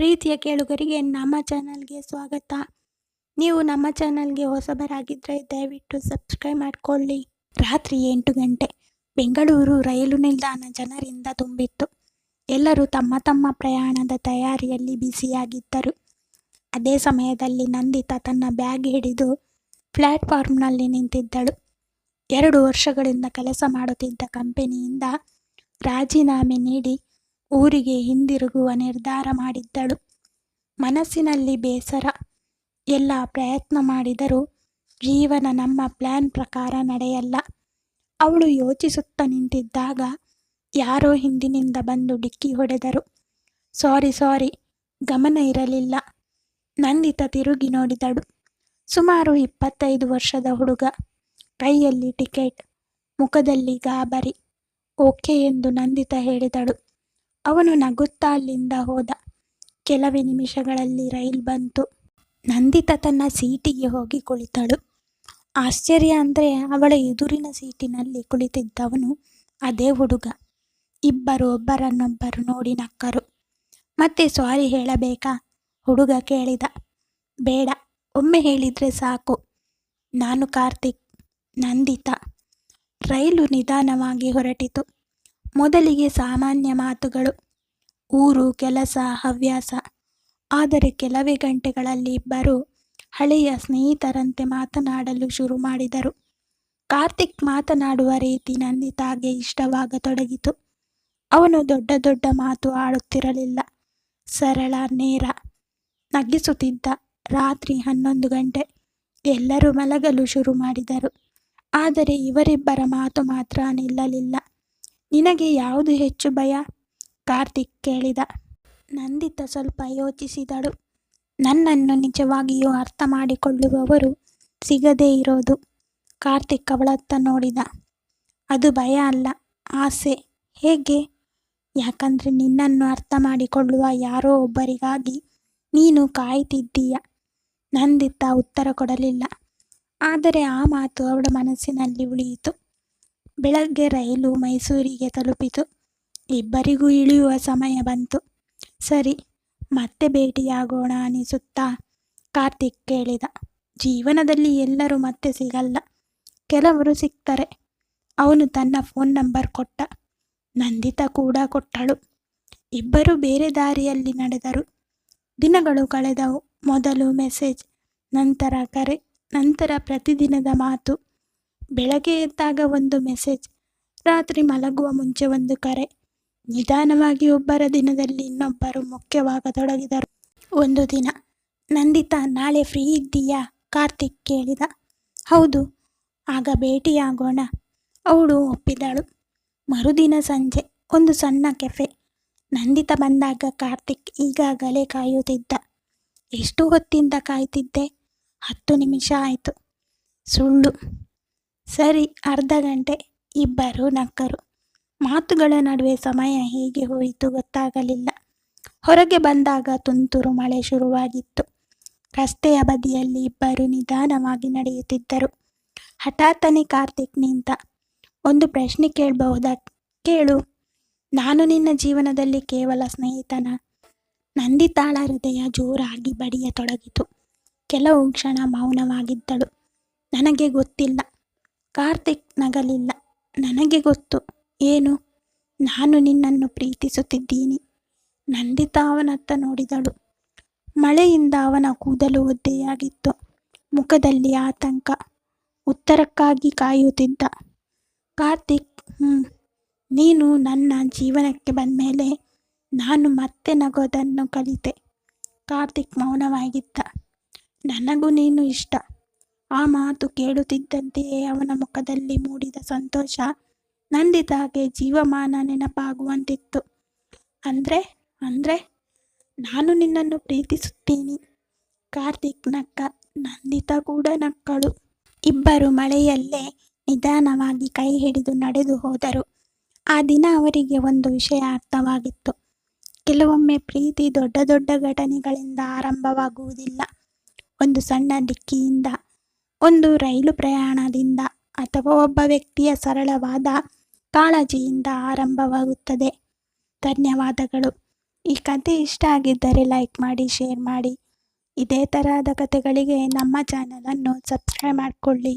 ಪ್ರೀತಿಯ ಕೇಳುಗರಿಗೆ ನಮ್ಮ ಚಾನಲ್ಗೆ ಸ್ವಾಗತ. ನೀವು ನಮ್ಮ ಚಾನಲ್ಗೆ ಹೊಸಬರಾಗಿದ್ದರೆ ದಯವಿಟ್ಟು ಸಬ್ಸ್ಕ್ರೈಬ್ ಮಾಡಿಕೊಳ್ಳಿ. ರಾತ್ರಿ 8 ಗಂಟೆ. ಬೆಂಗಳೂರು ರೈಲು ನಿಲ್ದಾಣ ಜನರಿಂದ ತುಂಬಿತ್ತು. ಎಲ್ಲರೂ ತಮ್ಮ ತಮ್ಮ ಪ್ರಯಾಣದ ತಯಾರಿಯಲ್ಲಿ ಬ್ಯುಸಿಯಾಗಿದ್ದರು. ಅದೇ ಸಮಯದಲ್ಲಿ ನಂದಿತಾ ತನ್ನ ಬ್ಯಾಗ್ ಹಿಡಿದು ಪ್ಲಾಟ್ಫಾರ್ಮ್ನಲ್ಲಿ ನಿಂತಿದ್ದಳು. 2 ವರ್ಷಗಳಿಂದ ಕೆಲಸ ಮಾಡುತ್ತಿದ್ದ ಕಂಪನಿಯಿಂದ ರಾಜೀನಾಮೆ ನೀಡಿ ಊರಿಗೆ ಹಿಂದಿರುಗುವ ನಿರ್ಧಾರ ಮಾಡಿದ್ದಳು. ಮನಸ್ಸಿನಲ್ಲಿ ಬೇಸರ. ಎಲ್ಲ ಪ್ರಯತ್ನ ಮಾಡಿದರೂ ಜೀವನ ನಮ್ಮ ಪ್ಲಾನ್ ಪ್ರಕಾರ ನಡೆಯಲ್ಲ. ಅವಳು ಯೋಚಿಸುತ್ತಾ ನಿಂತಿದ್ದಾಗ ಯಾರೋ ಹಿಂದಿನಿಂದ ಬಂದು ಡಿಕ್ಕಿ ಹೊಡೆದರು. ಸಾರಿ ಗಮನ ಇರಲಿಲ್ಲ. ನಂದಿತಾ ತಿರುಗಿ ನೋಡಿದಳು. ಸುಮಾರು 25 ವರ್ಷದ ಹುಡುಗ. ಕೈಯಲ್ಲಿ ಟಿಕೆಟ್, ಮುಖದಲ್ಲಿ ಗಾಬರಿ. ಓಕೆ ಎಂದು ನಂದಿತಾ ಹೇಳಿದಳು. ಅವನು ನಗುತ್ತಾ ಅಲ್ಲಿಂದ ಹೋದ. ಕೆಲವೇ ನಿಮಿಷಗಳಲ್ಲಿ ರೈಲ್ ಬಂತು. ನಂದಿತಾ ತನ್ನ ಸೀಟಿಗೆ ಹೋಗಿ ಕುಳಿತಳು. ಆಶ್ಚರ್ಯ ಅಂದರೆ ಅವಳ ಎದುರಿನ ಸೀಟಿನಲ್ಲಿ ಕುಳಿತಿದ್ದವನು ಅದೇ ಹುಡುಗ. ಇಬ್ಬರು ಒಬ್ಬರನ್ನೊಬ್ಬರು ನೋಡಿ ನಕ್ಕರು. ಮತ್ತೆ ಸಾರಿ ಹೇಳಬೇಕಾ? ಹುಡುಗ ಕೇಳಿದ. ಬೇಡ, ಒಮ್ಮೆ ಹೇಳಿದ್ರೆ ಸಾಕು. ನಾನು ಕಾರ್ತಿಕ್. ನಂದಿತಾ. ರೈಲು ನಿಧಾನವಾಗಿ ಹೊರಟಿತು. ಮೊದಲಿಗೆ ಸಾಮಾನ್ಯ ಮಾತುಗಳು, ಊರು, ಕೆಲಸ, ಹವ್ಯಾಸ. ಆದರೆ ಕೆಲವೇ ಗಂಟೆಗಳಲ್ಲಿ ಇಬ್ಬರು ಹಳೆಯ ಸ್ನೇಹಿತರಂತೆ ಮಾತನಾಡಲು ಶುರು ಮಾಡಿದರು. ಕಾರ್ತಿಕ್ ಮಾತನಾಡುವ ರೀತಿ ನಂದಿತಾಗೆ ಇಷ್ಟವಾಗತೊಡಗಿತು. ಅವನು ದೊಡ್ಡ ದೊಡ್ಡ ಮಾತು ಆಡುತ್ತಿರಲಿಲ್ಲ. ಸರಳ, ನೇರ, ನಗಿಸುತ್ತಿದ್ದ. ರಾತ್ರಿ 11 ಗಂಟೆ. ಎಲ್ಲರೂ ಮಲಗಲು ಶುರು ಮಾಡಿದರು. ಆದರೆ ಇವರಿಬ್ಬರ ಮಾತು ಮಾತ್ರ ನಿಲ್ಲಲಿಲ್ಲ. ನಿನಗೆ ಯಾವುದು ಹೆಚ್ಚು ಭಯ? ಕಾರ್ತಿಕ್ ಕೇಳಿದ. ನಂದಿತಾ ಸ್ವಲ್ಪ ಯೋಚಿಸಿದಳು. ನನ್ನನ್ನು ನಿಜವಾಗಿಯೂ ಅರ್ಥ ಮಾಡಿಕೊಳ್ಳುವವರು ಸಿಗದೇ ಇರೋದು. ಕಾರ್ತಿಕ್ ಅವಳತ್ತ ನೋಡಿದ. ಅದು ಭಯ ಅಲ್ಲ, ಆಸೆ. ಹೇಗೆ? ಯಾಕಂದ್ರೆ ನಿನ್ನನ್ನು ಅರ್ಥ ಮಾಡಿಕೊಳ್ಳುವ ಯಾರೋ ಒಬ್ಬರಿಗಾಗಿ ನೀನು ಕಾಯ್ತಿದ್ದೀಯ. ನಂದಿತಾ ಉತ್ತರ ಕೊಡಲಿಲ್ಲ. ಆದರೆ ಆ ಮಾತು ಅವಳ ಮನಸ್ಸಿನಲ್ಲಿ ಉಳಿಯಿತು. ಬೆಳಗ್ಗೆ ರೈಲು ಮೈಸೂರಿಗೆ ತಲುಪಿತು. ಇಬ್ಬರಿಗೂ ಇಳಿಯುವ ಸಮಯ ಬಂತು. ಸರಿ, ಮತ್ತೆ ಭೇಟಿಯಾಗೋಣ ಅನಿಸುತ್ತಾ? ಕಾರ್ತಿಕ್ ಕೇಳಿದ. ಜೀವನದಲ್ಲಿ ಎಲ್ಲರೂ ಮತ್ತೆ ಸಿಗಲ್ಲ, ಕೆಲವರು ಸಿಗ್ತಾರೆ. ಅವನು ತನ್ನ ಫೋನ್ ನಂಬರ್ ಕೊಟ್ಟ. ನಂದಿತಾ ಕೂಡ ಕೊಟ್ಟಳು. ಇಬ್ಬರು ಬೇರೆ ದಾರಿಯಲ್ಲಿ ನಡೆದರು. ದಿನಗಳು ಕಳೆದವು. ಮೊದಲು ಮೆಸೇಜ್, ನಂತರ ಕರೆ, ನಂತರ ಪ್ರತಿದಿನದ ಮಾತು. ಬೆಳಗ್ಗೆ ಎದ್ದಾಗ ಒಂದು ಮೆಸೇಜ್, ರಾತ್ರಿ ಮಲಗುವ ಮುಂಚೆ ಒಂದು ಕರೆ. ನಿಧಾನವಾಗಿ ಒಬ್ಬರ ದಿನದಲ್ಲಿ ಇನ್ನೊಬ್ಬರು ಮುಖ್ಯವಾಗತೊಡಗಿದರು. ಒಂದು ದಿನ, ನಂದಿತಾ, ನಾಳೆ ಫ್ರೀ ಇದ್ದೀಯಾ? ಕಾರ್ತಿಕ್ ಕೇಳಿದ. ಹೌದು, ಆಗ ಭೇಟಿಯಾಗೋಣ. ಅವಳು ಒಪ್ಪಿದಳು. ಮರುದಿನ ಸಂಜೆ, ಒಂದು ಸಣ್ಣ ಕೆಫೆ. ನಂದಿತಾ ಬಂದಾಗ ಕಾರ್ತಿಕ್ ಈಗಾಗಲೇ ಕಾಯುತ್ತಿದ್ದ. ಎಷ್ಟು ಹೊತ್ತಿಂದ ಕಾಯ್ತಿದ್ದೆ? 10 ನಿಮಿಷ ಆಯಿತು. ಸುಳ್ಳು. ಸರಿ, ಅರ್ಧ ಗಂಟೆ. ಇಬ್ಬರು ನಕ್ಕರು. ಮಾತುಗಳ ನಡುವೆ ಸಮಯ ಹೇಗೆ ಹೋಯಿತು ಗೊತ್ತಾಗಲಿಲ್ಲ. ಹೊರಗೆ ಬಂದಾಗ ತುಂತುರು ಮಳೆ ಶುರುವಾಗಿತ್ತು. ರಸ್ತೆಯ ಬದಿಯಲ್ಲಿ ಇಬ್ಬರು ನಿಧಾನವಾಗಿ ನಡೆಯುತ್ತಿದ್ದರು. ಹಠಾತ್ತನೆ ಕಾರ್ತಿಕ್ ನಿಂತ. ಒಂದು ಪ್ರಶ್ನೆ ಕೇಳಬಹುದಾ? ಕೇಳು. ನಾನು ನಿನ್ನ ಜೀವನದಲ್ಲಿ ಕೇವಲ ಸ್ನೇಹಿತನ? ನಂದಿತಾಳ ಹೃದಯ ಜೋರಾಗಿ ಬಡಿಯತೊಡಗಿತು. ಕೆಲವು ಕ್ಷಣ ಮೌನವಾಗಿದ್ದಳು. ನನಗೆ ಗೊತ್ತಿಲ್ಲ. ಕಾರ್ತಿಕ್ ನಗಲಿಲ್ಲ. ನನಗೆ ಗೊತ್ತು. ಏನು? ನಾನು ನಿನ್ನನ್ನು ಪ್ರೀತಿಸುತ್ತಿದ್ದೀನಿ. ನಂದಿತಾ ಅವನತ್ತ ನೋಡಿದಳು. ಮಳೆಯಿಂದ ಅವನ ಕೂದಲು ಒದ್ದೆಯಾಗಿತ್ತು. ಮುಖದಲ್ಲಿ ಆತಂಕ. ಉತ್ತರಕ್ಕಾಗಿ ಕಾಯುತ್ತಿದ್ದ. ಕಾರ್ತಿಕ್, ನೀನು ನನ್ನ ಜೀವನಕ್ಕೆ ಬಂದಮೇಲೆ ನಾನು ಮತ್ತೆ ನಗೋದನ್ನು ಕಲಿತೆ. ಕಾರ್ತಿಕ್ ಮೌನವಾಗಿದ್ದ. ನನಗೂ ನೀನು ಇಷ್ಟ. ಆ ಮಾತು ಕೇಳುತ್ತಿದ್ದಂತೆಯೇ ಅವನ ಮುಖದಲ್ಲಿ ಮೂಡಿದ ಸಂತೋಷ ನಂದಿತಾಗೆ ಜೀವಮಾನ ನೆನಪಾಗುವಂತಿತ್ತು. ಅಂದ್ರೆ ನಾನು ನಿನ್ನನ್ನು ಪ್ರೀತಿಸುತ್ತೀನಿ. ಕಾರ್ತಿಕ್ ನಕ್ಕ. ನಂದಿತಾ ಕೂಡ ನಕ್ಕಳು. ಇಬ್ಬರು ಮಳೆಯಲ್ಲೇ ನಿಧಾನವಾಗಿ ಕೈ ಹಿಡಿದು ನಡೆದು ಹೋದರು. ಆ ದಿನ ಅವರಿಗೆ ಒಂದು ವಿಷಯ ಅರ್ಥವಾಗಿತ್ತು. ಕೆಲವೊಮ್ಮೆ ಪ್ರೀತಿ ದೊಡ್ಡ ದೊಡ್ಡ ಘಟನೆಗಳಿಂದ ಆರಂಭವಾಗುವುದಿಲ್ಲ. ಒಂದು ಸಣ್ಣ ಡಿಕ್ಕಿಯಿಂದ, ಒಂದು ರೈಲು ಪ್ರಯಾಣದಿಂದ, ಅಥವಾ ಒಬ್ಬ ವ್ಯಕ್ತಿಯ ಸರಳವಾದ ಕಾಳಜಿಯಿಂದ ಆರಂಭವಾಗುತ್ತದೆ. ಧನ್ಯವಾದಗಳು. ಈ ಕತೆ ಇಷ್ಟ ಆಗಿದ್ದರೆ ಲೈಕ್ ಮಾಡಿ, ಶೇರ್ ಮಾಡಿ. ಇದೇ ತರಹದ ಕತೆಗಳಿಗೆ ನಮ್ಮ ಚಾನಲನ್ನು ಸಬ್ಸ್ಕ್ರೈಬ್ ಮಾಡಿಕೊಳ್ಳಿ.